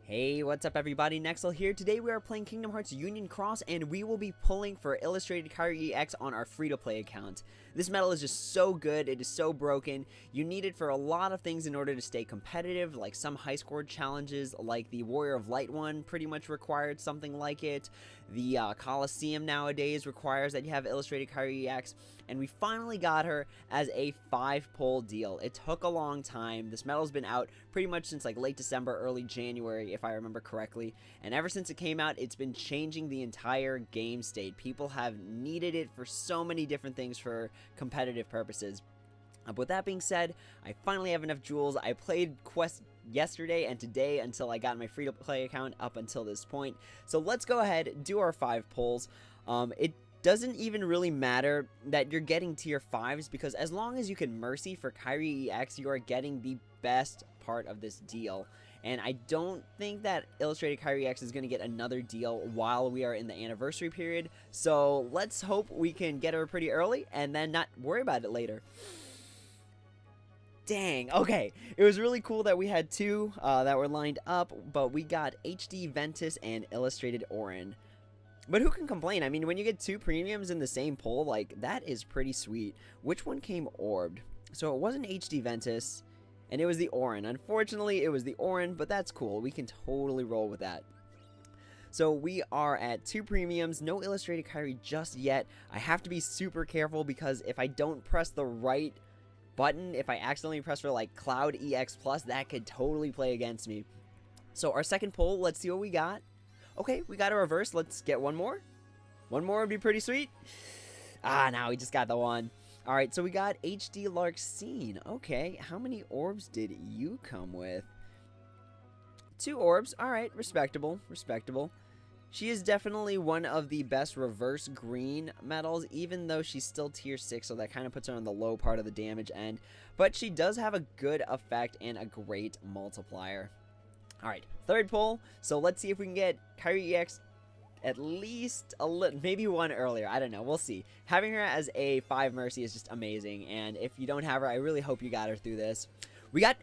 Hey, what's up everybody, Nexel here. Today we are playing Kingdom Hearts Union Cross and we will be pulling for Illustrated Kairi EX on our free-to-play account. This medal is just so good, it is so broken. You need it for a lot of things in order to stay competitive, like some high score challenges, like the Warrior of Light one pretty much required something like it. The Coliseum nowadays requires that you have Illustrated Kairi EX, and we finally got her as a 5-pull deal. It took a long time. This medal's been out pretty much since like late December, early January, if I remember correctly, and ever since it came out, it's been changing the entire game state. People have needed it for so many different things for competitive purposes. But with that being said, I finally have enough jewels. I played quests yesterday and today until I got my free-to-play account up until this point. So let's go ahead, do our 5 pulls. It doesn't even really matter that you're getting tier 5s, because as long as you can Mercy for Kairi EX, you are getting the best part of this deal. And I don't think that Illustrated Kairi EX is going to get another deal while we are in the anniversary period. So let's hope we can get her pretty early and then not worry about it later. Dang, okay. It was really cool that we had 2 that were lined up, but we got HD Ventus and Illustrated Orin. But who can complain? I mean, when you get 2 premiums in the same pull, like, that is pretty sweet. Which one came orbed? So it wasn't HD Ventus, and it was the Orin. Unfortunately, it was the Orin, but that's cool. We can totally roll with that. So we are at 2 premiums, no Illustrated Kairi just yet. I have to be super careful because if I don't press the right button, if I accidentally press for like Cloud EX Plus, that could totally play against me. So our second pull, let's see what we got. Okay, we got a reverse. Let's get one more. One more would be pretty sweet. Ah, now we just got the one. All right, so we got HD Larxene. Okay, how many orbs did you come with? 2 orbs. All right, respectable, respectable. She is definitely one of the best reverse green medals, even though she's still tier 6, so that kind of puts her on the low part of the damage end. But she does have a good effect and a great multiplier. Alright, third pull. So let's see if we can get Kairi EX at least a little, maybe one earlier. I don't know. We'll see. Having her as a 5 Mercy is just amazing. And if you don't have her, I really hope you got her through this. We got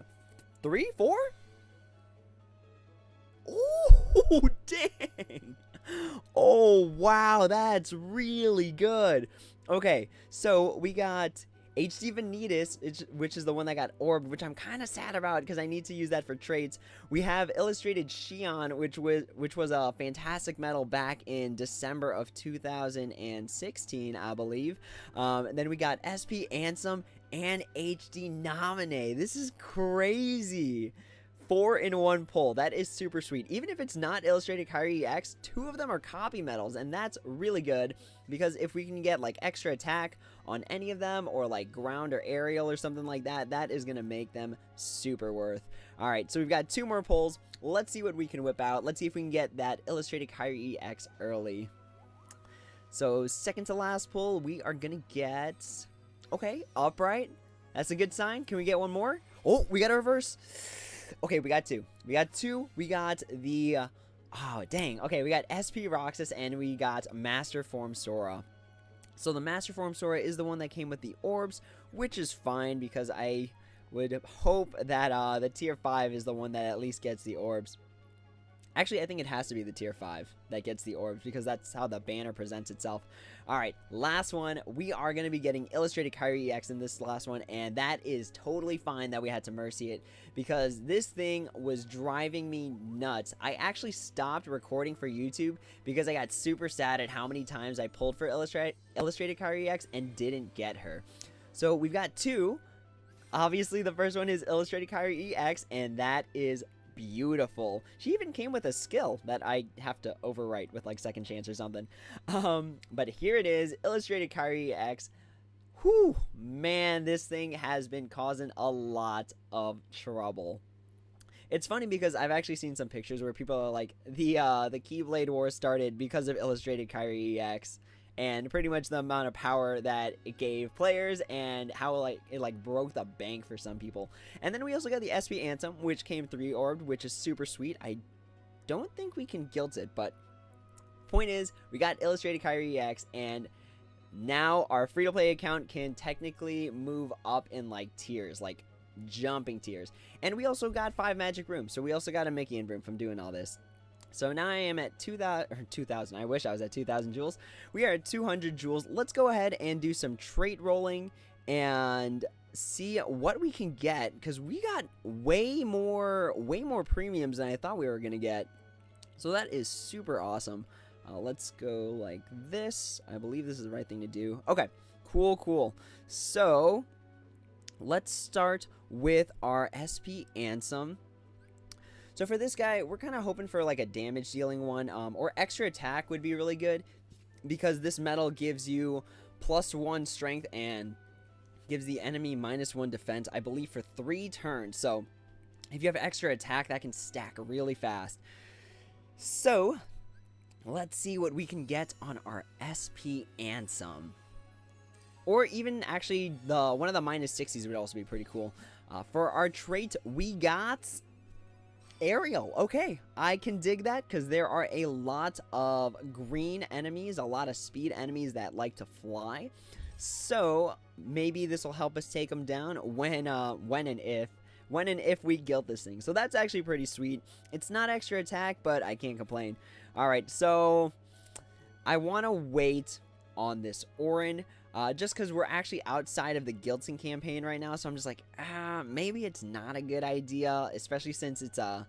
3, 4? Oh, dang. Oh, wow. That's really good. Okay, so we got HD Vanitas, which is the one that got orbed, which I'm kind of sad about because I need to use that for traits. We have Illustrated Xion, which was a fantastic medal back in December of 2016, I believe. Then we got SP Ansem and HD Nominee. This is crazy. 4 in 1 pull. That is super sweet. Even if it's not Illustrated Kairi EX, 2 of them are copy medals, and that's really good because if we can get like extra attack on any of them, or like ground or aerial or something like that, that is going to make them super worth. Alright, so we've got 2 more pulls. Let's see what we can whip out. Let's see if we can get that Illustrated Kairi EX early. So second to last pull, we are going to get, okay, upright. That's a good sign. Can we get one more? Oh, we got a reverse. Okay, we got 2. We got 2. We got the, oh, dang. Okay, we got SP Roxas and we got Master Form Sora. So the Master Form Sora is the one that came with the orbs, which is fine because I would hope that the tier 5 is the one that at least gets the orbs. Actually, I think it has to be the tier 5 that gets the orbs because that's how the banner presents itself. Alright, last one. We are going to be getting Illustrated Kairi EX in this last one, and that is totally fine that we had to Mercy it because this thing was driving me nuts. I actually stopped recording for YouTube because I got super sad at how many times I pulled for Illustrated Kairi EX and didn't get her. So we've got 2. Obviously, the first one is Illustrated Kairi EX, and that is beautiful. She even came with a skill that I have to overwrite with like second chance or something. But here it is, Illustrated Kairi EX. Whew, man, this thing has been causing a lot of trouble. It's funny because I've actually seen some pictures where people are like, the Keyblade War started because of Illustrated Kairi EX. And pretty much the amount of power that it gave players and how it broke the bank for some people. And then we also got the SP Anthem, which came 3 orbed, which is super sweet. I don't think we can guilt it, but point is, we got Illustrated Kairi EX, and now our free-to-play account can technically move up in like tiers. Like jumping tiers. And we also got 5 magic rooms, so we also got a Mickey and room from doing all this. So now I am at 2,000. I wish I was at 2,000 jewels. We are at 200 jewels. Let's go ahead and do some trait rolling and see what we can get, because we got way more premiums than I thought we were gonna get. So that is super awesome. Let's go like this. I believe this is the right thing to do. Okay, cool. So let's start with our SP Ansem. So for this guy, we're kind of hoping for like a damage dealing one, or extra attack would be really good, because this medal gives you +1 strength and gives the enemy -1 defense, I believe, for 3 turns. So if you have extra attack, that can stack really fast. So let's see what we can get on our SP Ansem. Or even actually one of the -60s would also be pretty cool. For our trait, we got Aerial. Okay, I can dig that, because there are a lot of green enemies, a lot of speed enemies that like to fly. So maybe this will help us take them down when and if we guilt this thing. So that's actually pretty sweet. It's not extra attack, but I can't complain. All right, so I want to wait on this Orin, just because we're actually outside of the guilting campaign right now. So I'm just like, maybe it's not a good idea, especially since it's a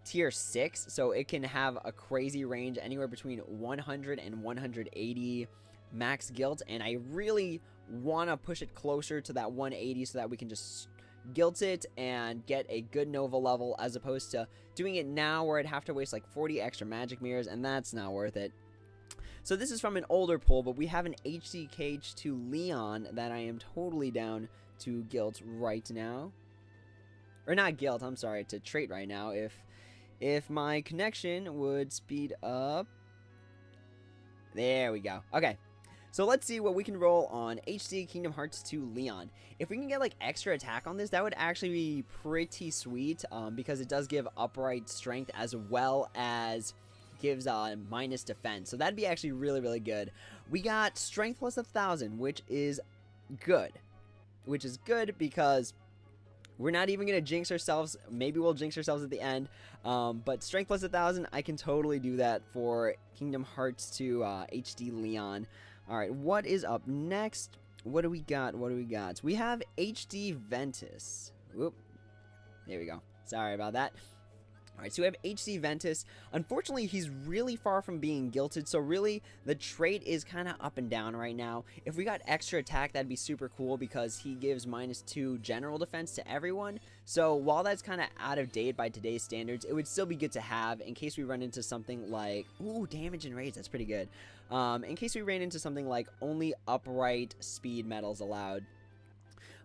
tier 6, so it can have a crazy range anywhere between 100 and 180 max guilt, and I really want to push it closer to that 180 so that we can just guilt it and get a good Nova level, as opposed to doing it now where I'd have to waste like 40 extra magic mirrors, and that's not worth it. So this is from an older pull, but we have an HD KH2 Leon that I am totally down to guilt right now. Or not guilt, I'm sorry, to trait right now, if my connection would speed up. There we go. Okay. So let's see what we can roll on HD Kingdom Hearts 2 Leon. If we can get like extra attack on this, that would actually be pretty sweet, because it does give upright strength as well as gives minus defense. So that'd be actually really good. We got strength plus 1,000, which is good. Because we're not even going to jinx ourselves. Maybe we'll jinx ourselves at the end. But strength plus 1,000, I can totally do that for Kingdom Hearts 2 HD Leon. Alright, what is up next? What do we got? We have HD Ventus. Whoop. There we go. Sorry about that. Alright, so we have HD Ventus. Unfortunately, he's really far from being guilted, so really, the trait is kind of up and down right now. If we got extra attack, that'd be super cool, because he gives -2 general defense to everyone. So while that's kind of out of date by today's standards, it would still be good to have in case we run into something like, ooh, damage and raids, that's pretty good. In case we ran into something like only upright speed medals allowed.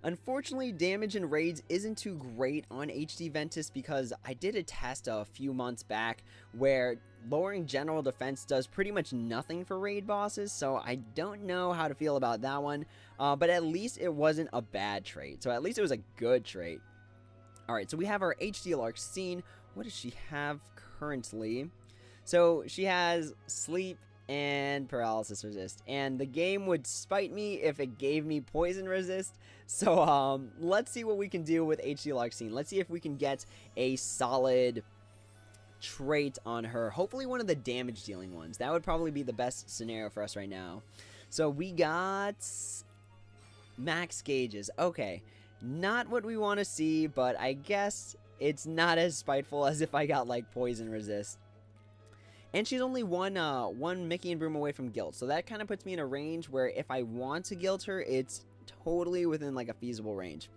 Unfortunately, damage and raids isn't too great on HD Ventus, because I did a test a few months back where lowering general defense does pretty much nothing for raid bosses, so I don't know how to feel about that one, but at least it wasn't a bad trait, so at least it was a good trait. Alright, so we have our HD Larxene. What does she have currently? So she has sleep and paralysis resist, and the game would spite me if it gave me poison resist. So let's see what we can do with HD Larxene. Let's see if we can get a solid trait on her. Hopefully one of the damage dealing ones. That would probably be the best scenario for us right now. So we got max gauges. Okay, not what we want to see, but I guess it's not as spiteful as if I got like poison resist. And she's only one Mickey and Broom away from guilt, so that kind of puts me in a range where if I want to guilt her, it's totally within like a feasible range.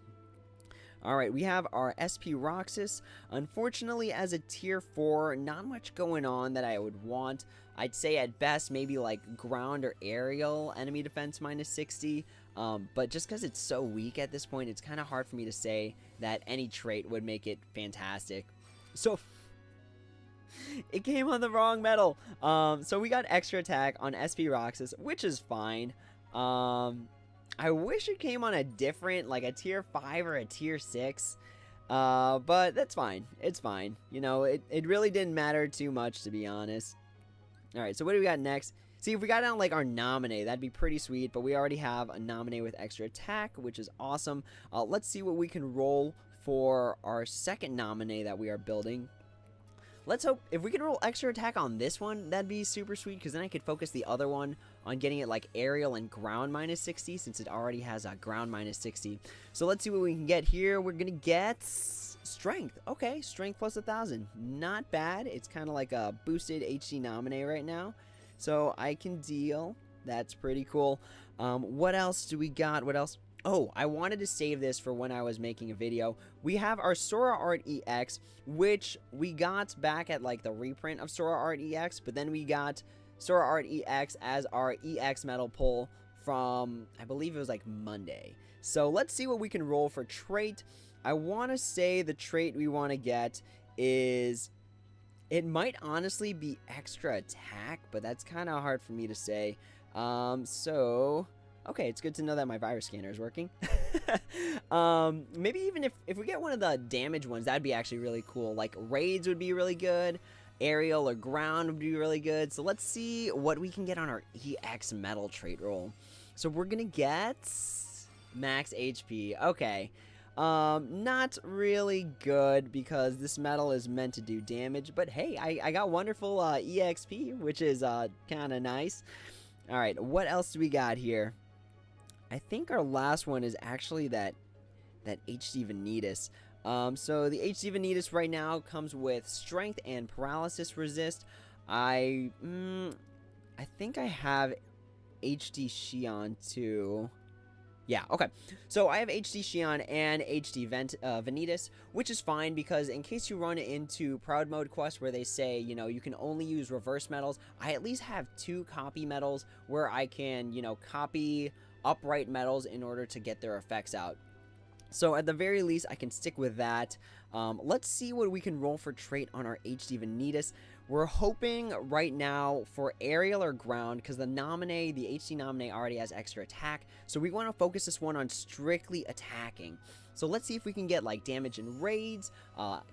Alright, we have our SP Roxas. Unfortunately, as a tier 4, not much going on that I would want. I'd say at best maybe like ground or aerial enemy defense -60. But just because it's so weak at this point, it's kind of hard for me to say that any trait would make it fantastic. So it came on the wrong medal. So we got extra attack on SP Roxas, which is fine. I wish it came on a different, like a tier 5 or a tier 6. But that's fine. It's fine. You know, it really didn't matter too much, to be honest. Alright, so what do we got next? See, if we got on like our nominee, that'd be pretty sweet, but we already have a nominee with extra attack, which is awesome. Let's see what we can roll for our second nominee that we are building. Let's hope if we can roll extra attack on this one, that'd be super sweet, because then I could focus the other one on getting it like aerial and ground minus 60, since it already has a ground minus 60. So let's see what we can get here. We're gonna get strength. Okay, strength plus 1,000. Not bad. It's kind of like a boosted HD nominee right now, so I can deal. That's pretty cool. What else do we got? What else? Oh, I wanted to save this for when I was making a video. We have our Sora Art EX, which we got back at like the reprint of Sora Art EX, but then we got Sora Art EX as our EX metal pull from, I believe it was like Monday. So let's see what we can roll for trait. I want to say the trait we want to get is, it might honestly be extra attack, but that's kind of hard for me to say. Okay, it's good to know that my virus scanner is working. Maybe even if we get one of the damage ones, that'd be actually really cool. Like raids would be really good. Aerial or ground would be really good. So let's see what we can get on our EX metal trait roll. So we're gonna get max HP. Okay. Not really good because this metal is meant to do damage. But hey, I got wonderful EXP, which is kind of nice. All right, what else do we got here? I think our last one is actually that HD Vanitas. So the HD Vanitas right now comes with strength and paralysis resist. I think I have HD Xion too. Yeah, okay. So I have HD Xion and HD Vanitas, which is fine because in case you run into Proud Mode quests where they say, you know, you can only use reverse metals, I at least have 2 copy metals where I can, you know, copy upright metals in order to get their effects out. So at the very least, I can stick with that. Let's see what we can roll for trait on our HD Vanitas. We're hoping right now for aerial or ground because the HD nominee already has extra attack. So we want to focus this one on strictly attacking. So let's see if we can get like damage in raids,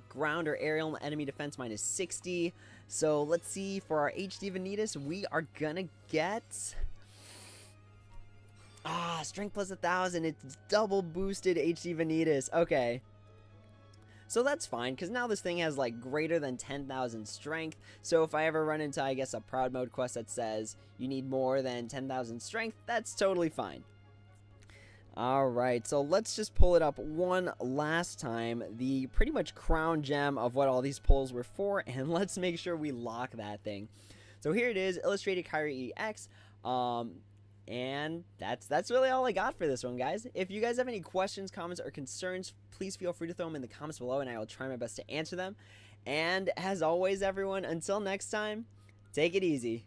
ground or aerial enemy defense minus 60. So let's see for our HD Vanitas, we are gonna get strength plus 1,000. It's double boosted HD Vanitas. Okay. So that's fine, because now this thing has, like, greater than 10,000 strength. So if I ever run into, I guess, a Proud Mode quest that says you need more than 10,000 strength, that's totally fine. Alright, so let's just pull it up one last time. The pretty much crown gem of what all these pulls were for, and let's make sure we lock that thing. So here it is, Illustrated Kairi EX. And that's really all I got for this one, guys. If you guys have any questions, comments, or concerns, please feel free to throw them in the comments below, and I will try my best to answer them. And as always, everyone, until next time, take it easy.